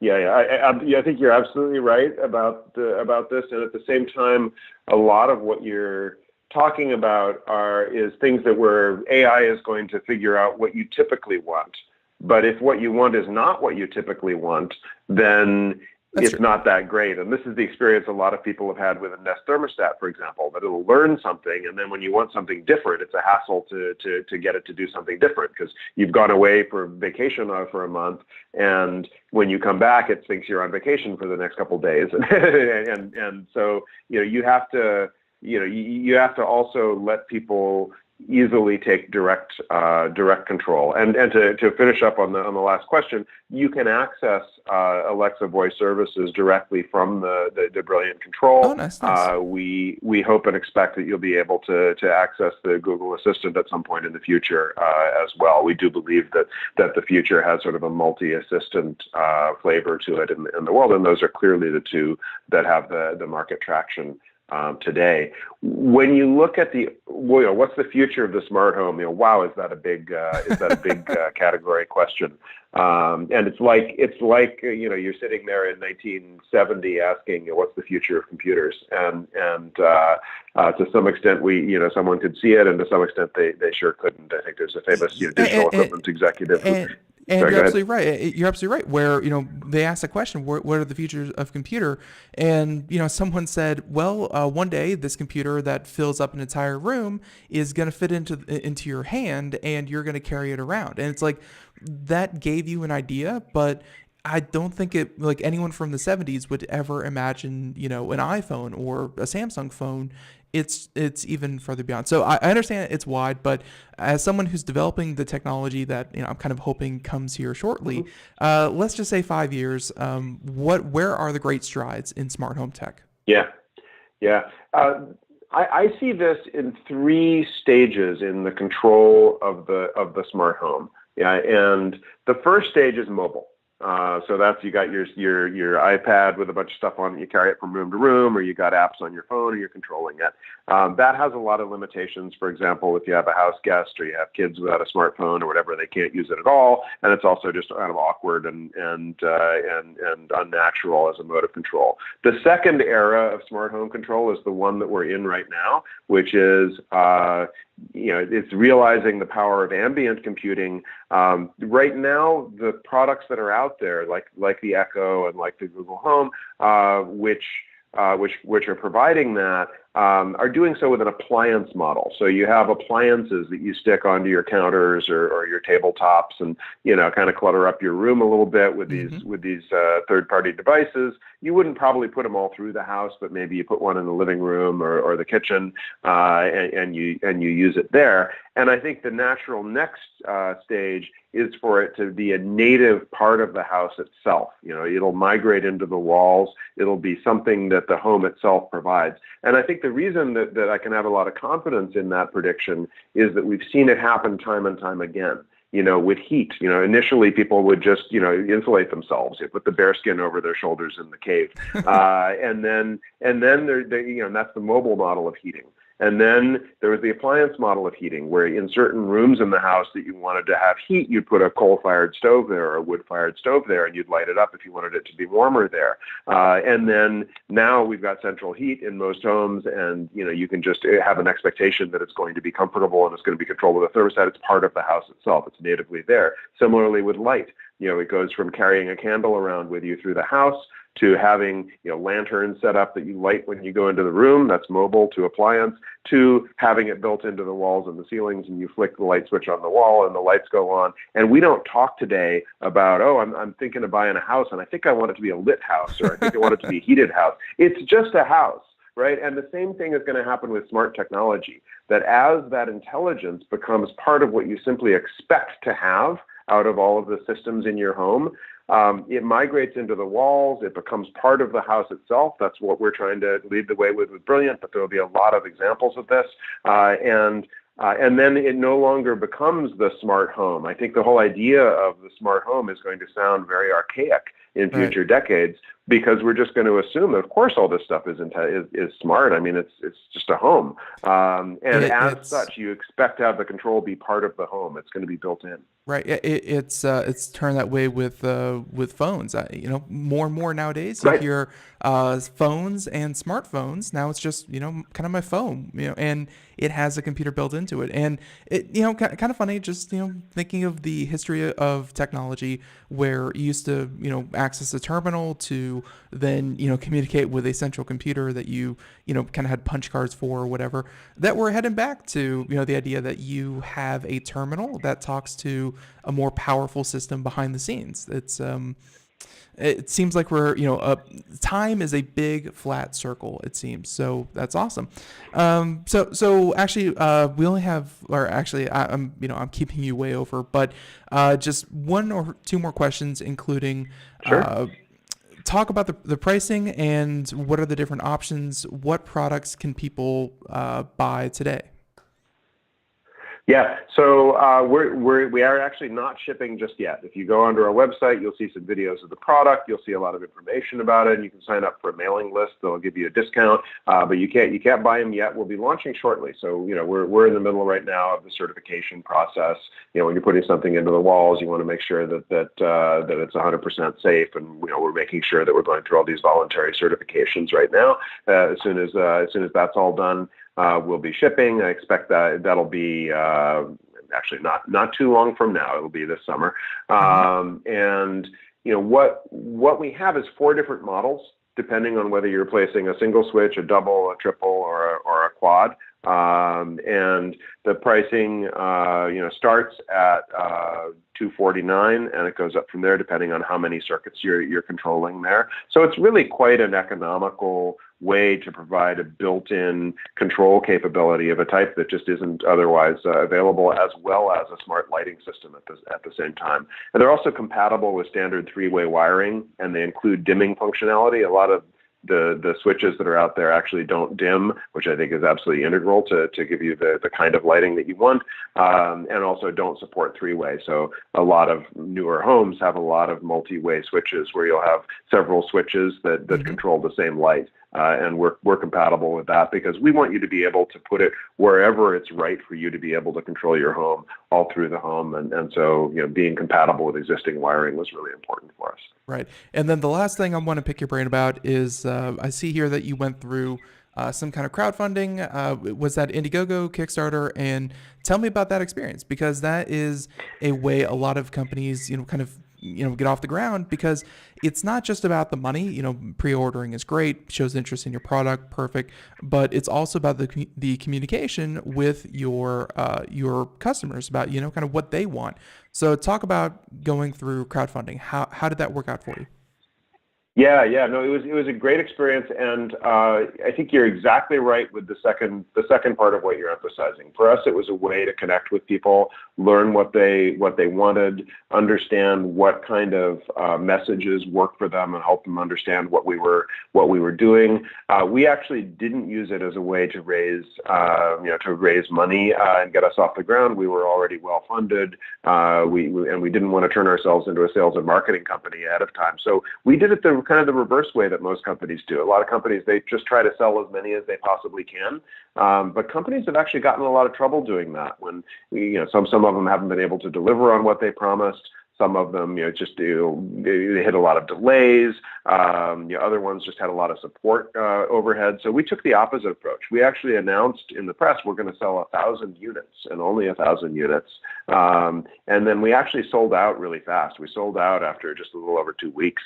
I think you're absolutely right about this, and at the same time, a lot of what you're talking about is things that where AI is going to figure out what you typically want. But if what you want is not what you typically want, then it's not that great. And this is the experience a lot of people have had with a Nest thermostat, for example, that it'll learn something, and then when you want something different, it's a hassle to get it to do something different, because you've gone away for vacation for a month, and when you come back, it thinks you're on vacation for the next couple of days. and so, you have to also let people easily take direct control. And to finish up on the last question, you can access Alexa voice services directly from the Brilliant control. Oh, nice. We hope and expect that you'll be able to access the Google Assistant at some point in the future as well. We do believe that the future has sort of a multi-assistant flavor to it in the world, and those are clearly the two that have the market traction today. When you look at what's the future of the smart home? Wow, is that a big category question? And it's like you're sitting there in 1970 asking, what's the future of computers? And to some extent, someone could see it, and to some extent, they sure couldn't. I think there's a famous digital equipment executive. And you're absolutely right. You're absolutely right. Where they asked the question, what are the futures of computer? And someone said, well, one day this computer that fills up an entire room is going to fit into your hand, and you're going to carry it around. And it's like that gave you an idea, but I don't think anyone from the 70s would ever imagine an iPhone or a Samsung phone. It's even further beyond. So I understand it's wide, but as someone who's developing the technology that I'm kind of hoping comes here shortly, let's just say 5 years. Where are the great strides in smart home tech? Yeah. I see this in 3 stages in the control of the smart home. Yeah, and the first stage is mobile. So that's, you got your iPad with a bunch of stuff on it. You carry it from room to room, or you got apps on your phone, or you're controlling it. That has a lot of limitations. For example, if you have a house guest or you have kids without a smartphone or whatever, they can't use it at all, and it's also just kind of awkward and unnatural as a mode of control. The second era of smart home control is the one that we're in right now, which is it's realizing the power of ambient computing. Right now, the products that are out there, like the Echo and like the Google Home, which are providing that, are doing so with an appliance model. So you have appliances that you stick onto your counters or your tabletops, and kind of clutter up your room a little bit with these third-party devices. You wouldn't probably put them all through the house, but maybe you put one in the living room or the kitchen, and you use it there. And I think the natural next stage is for it to be a native part of the house itself. It'll migrate into the walls. It'll be something that the home itself provides. And I think the reason that I can have a lot of confidence in that prediction is that we've seen it happen time and time again. With heat, initially people would just, insulate themselves, put the bearskin over their shoulders in the cave, and then that's the mobile model of heating. And then there was the appliance model of heating, where in certain rooms in the house that you wanted to have heat, you'd put a coal-fired stove there or a wood-fired stove there, and you'd light it up if you wanted it to be warmer there. And then now we've got central heat in most homes, and you can just have an expectation that it's going to be comfortable and it's going to be controlled with a thermostat. It's part of the house itself. It's natively there. Similarly with light, it goes from carrying a candle around with you through the house to having lanterns set up that you light when you go into the room, that's mobile, to appliance, to having it built into the walls and the ceilings, and you flick the light switch on the wall and the lights go on. And we don't talk today about, I'm thinking of buying a house and I think I want it to be a lit house, or I think I want it to be a heated house. It's just a house, right? And the same thing is going to happen with smart technology, that as that intelligence becomes part of what you simply expect to have out of all of the systems in your home, it migrates into the walls. It becomes part of the house itself. That's what we're trying to lead the way with Brilliant, but there will be a lot of examples of this. And then it no longer becomes the smart home. I think the whole idea of the smart home is going to sound very archaic in future decades, because we're just going to assume that, of course, all this stuff is smart. I mean, it's just a home. And as such, you expect to have the control be part of the home. It's going to be built in. Right. It's turned that way with phones. More and more nowadays, you hear phones and smartphones. Now it's just kind of my phone. And it has a computer built into it. And it kind of funny, just thinking of the history of technology, where you used to access a terminal to then communicate with a central computer that you kind of had punch cards for or whatever. That we're heading back to the idea that you have a terminal that talks to a more powerful system behind the scenes. It seems like we're time is a big flat circle, it seems. So that's awesome. So actually we only have, or actually I'm keeping you way over, but just 1 or 2 more questions, including talk about the pricing and what are the different options. What products can people buy today? Yeah, so we are actually not shipping just yet. If you go onto our website, you'll see some videos of the product. You'll see a lot of information about it. And you can sign up for a mailing list. They'll give you a discount, but you can't buy them yet. We'll be launching shortly. So we're in the middle right now of the certification process. When you're putting something into the walls, you want to make sure that it's 100% safe, and we're making sure that we're going through all these voluntary certifications right now. As soon as that's all done, we'll be shipping. I expect that'll be actually not too long from now. It'll be this summer. And what we have is 4 different models, depending on whether you're placing a single switch, a double, a triple, or a quad. And the pricing, starts at $249, and it goes up from there depending on how many circuits you're controlling there. So it's really quite an economical way to provide a built-in control capability of a type that just isn't otherwise available, as well as a smart lighting system at the same time. And they're also compatible with standard 3-way wiring, and they include dimming functionality. A lot of the switches that are out there actually don't dim, which I think is absolutely integral to give you the kind of lighting that you want, and also don't support 3-way. So a lot of newer homes have a lot of multi-way switches where you'll have several switches that control the same light. And we're compatible with that because we want you to be able to put it wherever it's right for you to be able to control your home all through the home. And so, being compatible with existing wiring was really important for us. Right. And then the last thing I want to pick your brain about is I see here that you went through some kind of crowdfunding. Was that Indiegogo, Kickstarter? And tell me about that experience, because that is a way a lot of companies, get off the ground, because it's not just about the money. Pre-ordering is great, shows interest in your product, perfect, but it's also about the communication with your customers about kind of what they want. So talk about going through crowdfunding. How did that work out for you? Yeah, no, it was a great experience, and I think you're exactly right with the second part of what you're emphasizing. For us, it was a way to connect with people, learn what they wanted, understand what kind of messages work for them, and help them understand what we were doing. We actually didn't use it as a way to raise money and get us off the ground. We were already well funded. We didn't want to turn ourselves into a sales and marketing company ahead of time. So we did it kind of the reverse way that most companies do. A lot of companies, they just try to sell as many as they possibly can. But companies have actually gotten in a lot of trouble doing that when some of them haven't been able to deliver on what they promised. Some of them, they hit a lot of delays. Other ones just had a lot of support overhead. So we took the opposite approach. We actually announced in the press we're going to sell 1,000 units, and only 1,000 units. And then we actually sold out really fast. We sold out after just a little over 2 weeks,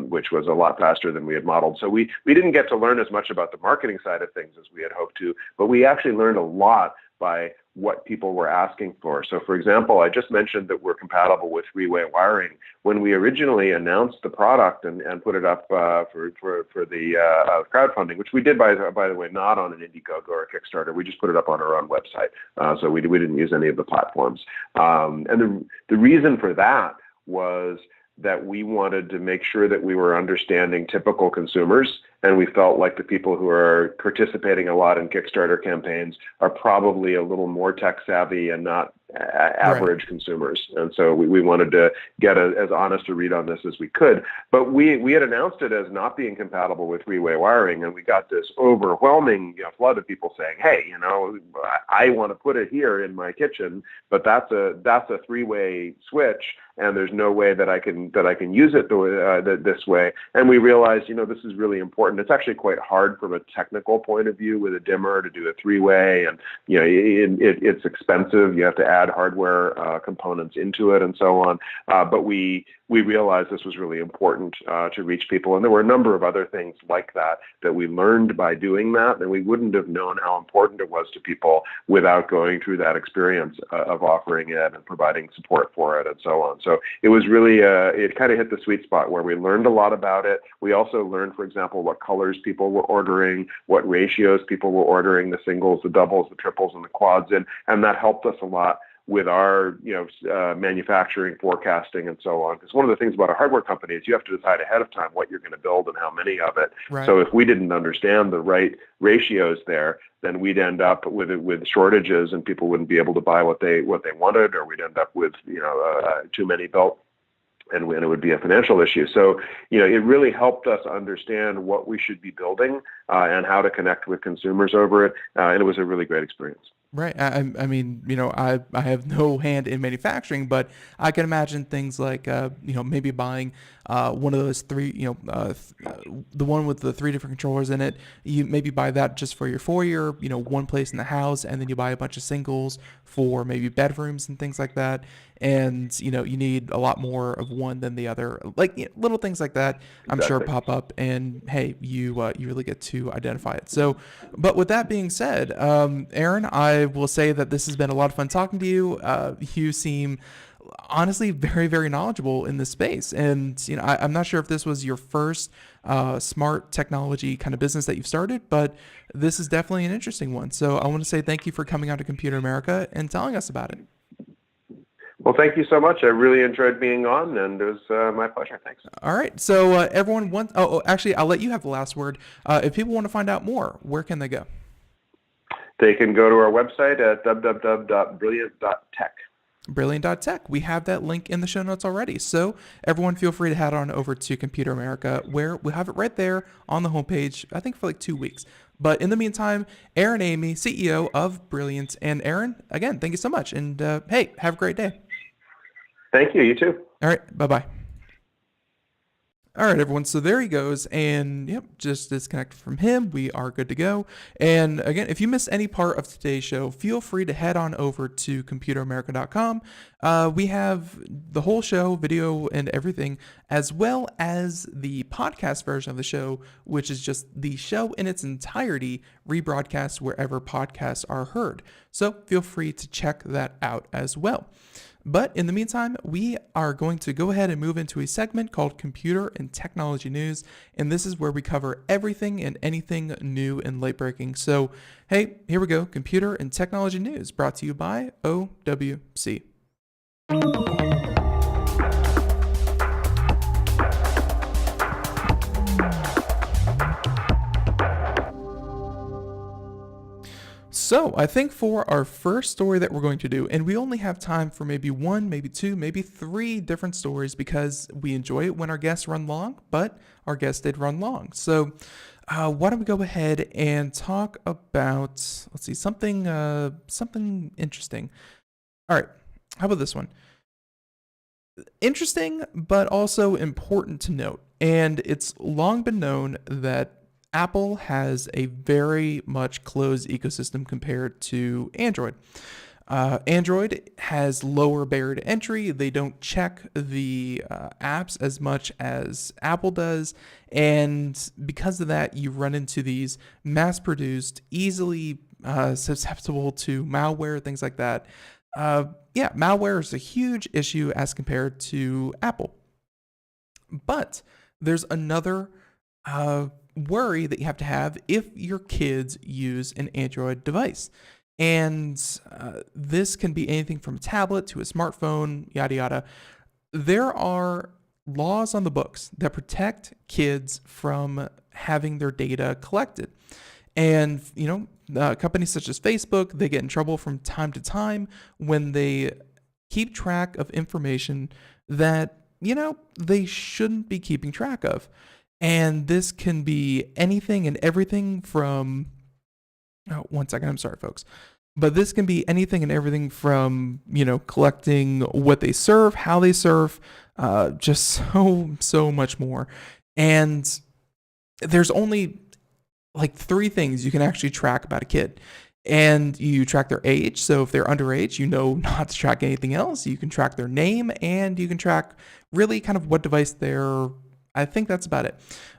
which was a lot faster than we had modeled. So we didn't get to learn as much about the marketing side of things as we had hoped to, but we actually learned a lot by what people were asking for. So, for example, I just mentioned that we're compatible with 3-way wiring. When we originally announced the product and put it up for the crowdfunding, which we did, by the way, not on an Indiegogo or a Kickstarter, we just put it up on our own website. So we didn't use any of the platforms. And the reason for that was that we wanted to make sure that we were understanding typical consumers, and we felt like the people who are participating a lot in Kickstarter campaigns are probably a little more tech savvy and not average consumers. And so we wanted to get as honest a read on this as we could. But we had announced it as not being compatible with 3-way wiring, and we got this overwhelming flood of people saying, hey, I want to put it here in my kitchen, but that's a 3-way switch, and there's no way that I can use it this way. And we realized, this is really important. It's actually quite hard from a technical point of view with a dimmer to do a 3-way, and it's expensive. You have to add hardware components into it and so on. But we realized this was really important to reach people, and there were a number of other things like that we learned by doing that, and we wouldn't have known how important it was to people without going through that experience of offering it and providing support for it and so on. So it was really, it kind of hit the sweet spot where we learned a lot about it. We also learned, for example, what colors people were ordering, what ratios people were ordering, the singles, the doubles, the triples, and the quads in, and that helped us a lot with our manufacturing, forecasting, and so on. Because one of the things about a hardware company is you have to decide ahead of time what you're going to build and how many of it. Right. So if we didn't understand the right ratios there, then we'd end up with shortages, and people wouldn't be able to buy what they wanted, or we'd end up with too many built, and it would be a financial issue. So it really helped us understand what we should be building and how to connect with consumers over it, and it was a really great experience. Right. I mean, I have no hand in manufacturing, but I can imagine things like, maybe buying one of those three, the one with the 3 different controllers in it. You maybe buy that just for your foyer, one place in the house, and then you buy a bunch of singles for maybe bedrooms and things like that. And, you need a lot more of one than the other. Like little things like that, I'm sure pop up, and hey, you really get to identify it. So, but with that being said, Aaron, I will say that this has been a lot of fun talking to you. You seem honestly very, very knowledgeable in this space. And, I'm not sure if this was your first smart technology kind of business that you've started, but this is definitely an interesting one. So I want to say thank you for coming on to Computer America and telling us about it. Well, thank you so much. I really enjoyed being on, and it was my pleasure. Thanks. All right. So everyone wants, actually, I'll let you have the last word. If people want to find out more, where can they go? They can go to our website at www.brilliant.tech. Brilliant.tech. We have that link in the show notes already. So everyone feel free to head on over to Computer America, where we'll have it right there on the homepage, I think for like 2 weeks. But in the meantime, Aaron Amy, CEO of Brilliant. And Aaron, again, thank you so much. And hey, have a great day. Thank you. You too. All right. Bye-bye. All right, everyone. So there he goes. And yep, just disconnected from him. We are good to go. And again, if you missed any part of today's show, feel free to head on over to computeramerica.com. We have the whole show, video and everything, as well as the podcast version of the show, which is just the show in its entirety, rebroadcast wherever podcasts are heard. So feel free to check that out as well. But in the meantime, we are going to go ahead and move into a segment called Computer and Technology News. And this is where we cover everything and anything new and late breaking. So, hey, here we go. Computer and Technology News brought to you by OWC. So I think for our first story that we're going to do, and we only have time for maybe 1, maybe 2, maybe 3 different stories because we enjoy it when our guests run long, but our guests did run long. So why don't we go ahead and talk about, let's see, something interesting. All right, how about this one? Interesting, but also important to note. And it's long been known that Apple has a very much closed ecosystem compared to Android. Android has lower barrier to entry. They don't check the apps as much as Apple does. And because of that, you run into these mass-produced, easily susceptible to malware, things like that. Malware is a huge issue as compared to Apple. But there's another worry that you have to have if your kids use an Android device. And this can be anything from a tablet to a smartphone, yada, yada. There are laws on the books that protect kids from having their data collected. And, companies such as Facebook, they get in trouble from time to time when they keep track of information that, they shouldn't be keeping track of. And this can be anything and everything from, 1 second, I'm sorry, folks. But this can be anything and everything from, collecting what they serve, how they serve, just so much more. And there's only like 3 things you can actually track about a kid. And you track their age. So if they're underage, not to track anything else. You can track their name, and you can track really kind of what device they're, I think that's about it.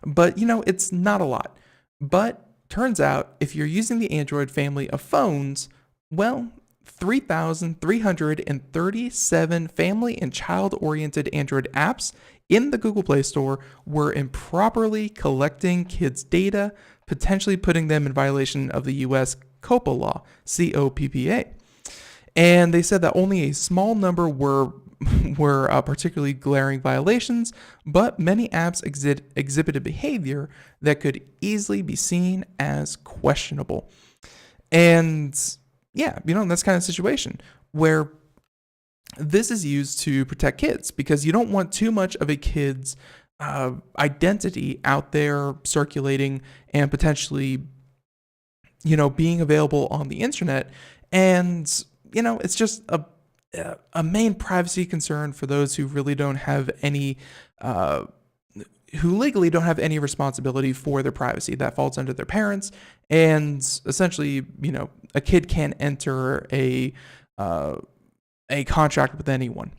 But, it's not a lot. But turns out if you're using the Android family of phones, well, 3,337 family and child-oriented Android apps in the Google Play Store were improperly collecting kids' data, potentially putting them in violation of the U.S. COPPA law, COPPA. And they said that only a small number were particularly glaring violations, but many apps exhibited behavior that could easily be seen as questionable. And yeah, that's kind of situation where this is used to protect kids because you don't want too much of a kid's identity out there circulating and potentially, being available on the internet. And, it's just a main privacy concern for those who really don't have any, who legally don't have any responsibility for their privacy. That falls under their parents. And essentially, a kid can't enter a contract with anyone.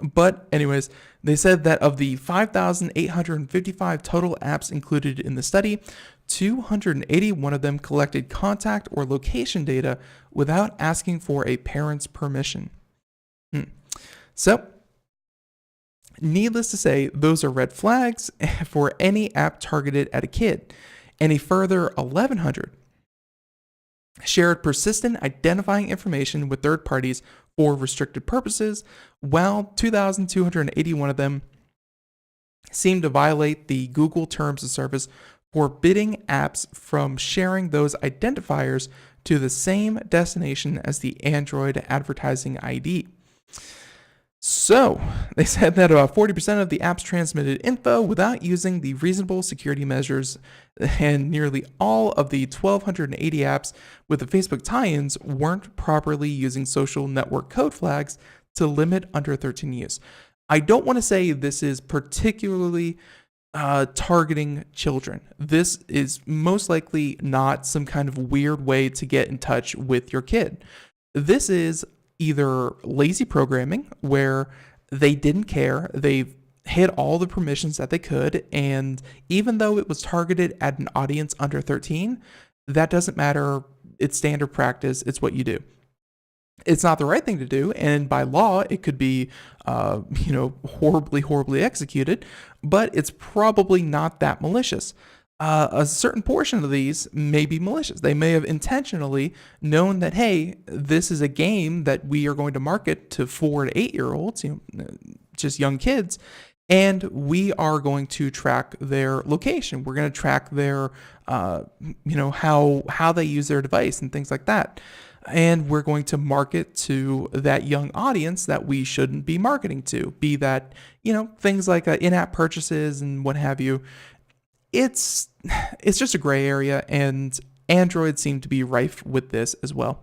But anyways, they said that of the 5,855 total apps included in the study, 281 of them collected contact or location data without asking for a parent's permission. So, needless to say, those are red flags for any app targeted at a kid. And a further 1,100 shared persistent identifying information with third parties for restricted purposes, while 2,281 of them seem to violate the Google Terms of Service, forbidding apps from sharing those identifiers to the same destination as the Android advertising ID. So, they said that about 40% of the apps transmitted info without using the reasonable security measures, and nearly all of the 1,280 apps with the Facebook tie-ins weren't properly using social network code flags to limit under 13 use. I don't want to say this is particularly targeting children. This is most likely not some kind of weird way to get in touch with your kid. This is either lazy programming where they didn't care, they've hit all the permissions that they could, and even though it was targeted at an audience under 13, that doesn't matter. It's standard practice. It's what you do. It's not the right thing to do, and by law, it could be, horribly executed, but it's probably not that malicious. A certain portion of these may be malicious. They may have intentionally known that, hey, this is a game that we are going to market to 4 to 8-year-olds, just young kids, and we are going to track their location. We're going to track their, how they use their device and things like that. And we're going to market to that young audience that we shouldn't be marketing to, be that, things like in-app purchases and what have you. It's just a gray area, and Android seemed to be rife with this as well.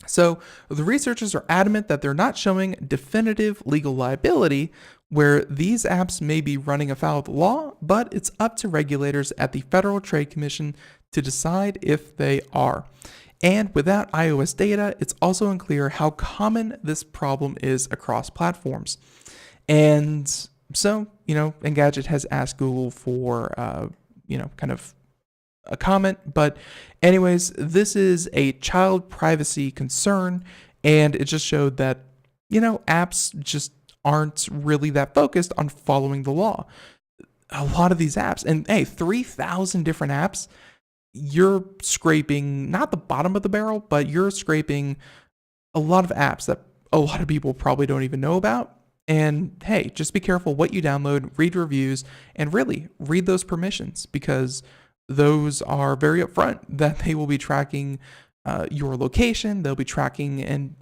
So the researchers are adamant that they're not showing definitive legal liability where these apps may be running afoul of the law, but it's up to regulators at the Federal Trade Commission to decide if they are. And without iOS data, it's also unclear how common this problem is across platforms. And so, Engadget has asked Google for, kind of a comment. But anyways, this is a child privacy concern. And it just showed that, apps just aren't really that focused on following the law. A lot of these apps, and hey, 3,000 different apps, you're scraping not the bottom of the barrel, but you're scraping a lot of apps that a lot of people probably don't even know about. And hey, just be careful what you download, read reviews, and really read those permissions, because those are very upfront that they will be tracking your location, they'll be tracking and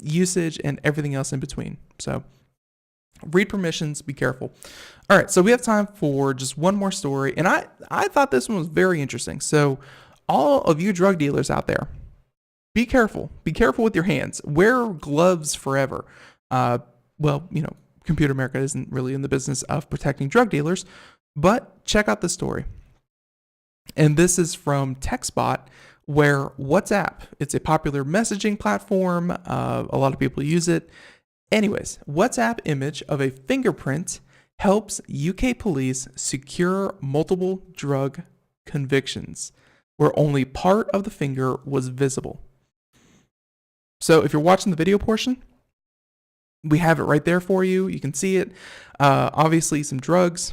usage and everything else in between. So read permissions, be careful. All right, so we have time for just one more story, and I thought this one was very interesting. So all of you drug dealers out there, be careful. Be careful with your hands. Wear gloves forever. Computer America isn't really in the business of protecting drug dealers, but check out this story. And this is from TechSpot, where WhatsApp, it's a popular messaging platform. A lot of people use it. Anyways, WhatsApp image of a fingerprint helps UK police secure multiple drug convictions where only part of the finger was visible. So if you're watching the video portion, we have it right there for you. You can see it. Obviously, some drugs.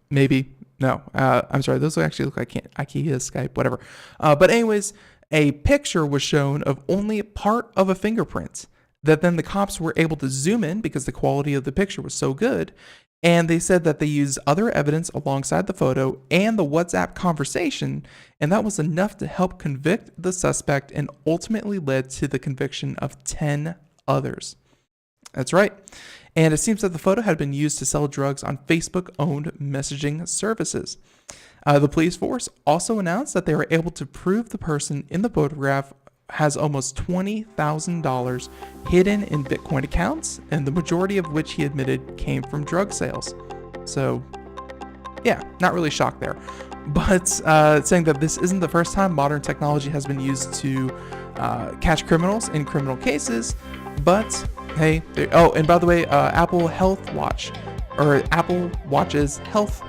Maybe. No. I'm sorry. Those actually look like IKEA, Skype, whatever. But anyways, a picture was shown of only part of a fingerprint that then the cops were able to zoom in because the quality of the picture was so good. And they said that they used other evidence alongside the photo and the WhatsApp conversation, and that was enough to help convict the suspect and ultimately led to the conviction of 10 others. That's right. And it seems that the photo had been used to sell drugs on Facebook-owned messaging services. The police force also announced that they were able to prove the person in the photograph has almost $20,000 hidden in Bitcoin accounts, and the majority of which he admitted came from drug sales. So, yeah, not really shocked there. But saying that this isn't the first time modern technology has been used to catch criminals in criminal cases. But, hey, and by the way, Apple Watch's health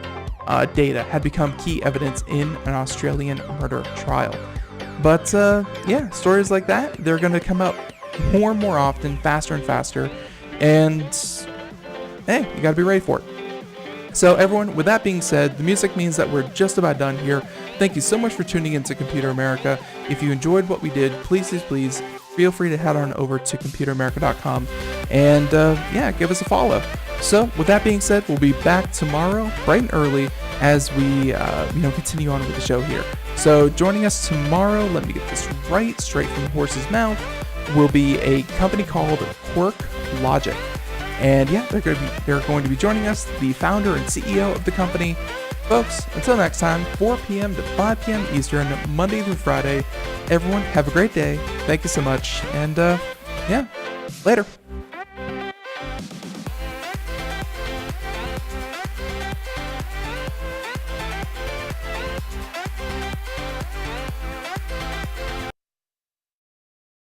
data had become key evidence in an Australian murder trial. But yeah, stories like that, they're going to come out more and more often, faster and faster. And hey, you got to be ready for it. So everyone, with that being said, the music means that we're just about done here. Thank you so much for tuning into Computer America. If you enjoyed what we did, please feel free to head on over to computeramerica.com and yeah, give us a follow. So with that being said, we'll be back tomorrow bright and early as we continue on with the show here. So joining us tomorrow, let me get this right, straight from the horse's mouth, will be a company called Quirk Logic. And yeah, they're going to be joining us, the founder and CEO of the company. Folks, until next time, 4 p.m. to 5 p.m. Eastern, Monday through Friday. Everyone, have a great day. Thank you so much. And yeah, later.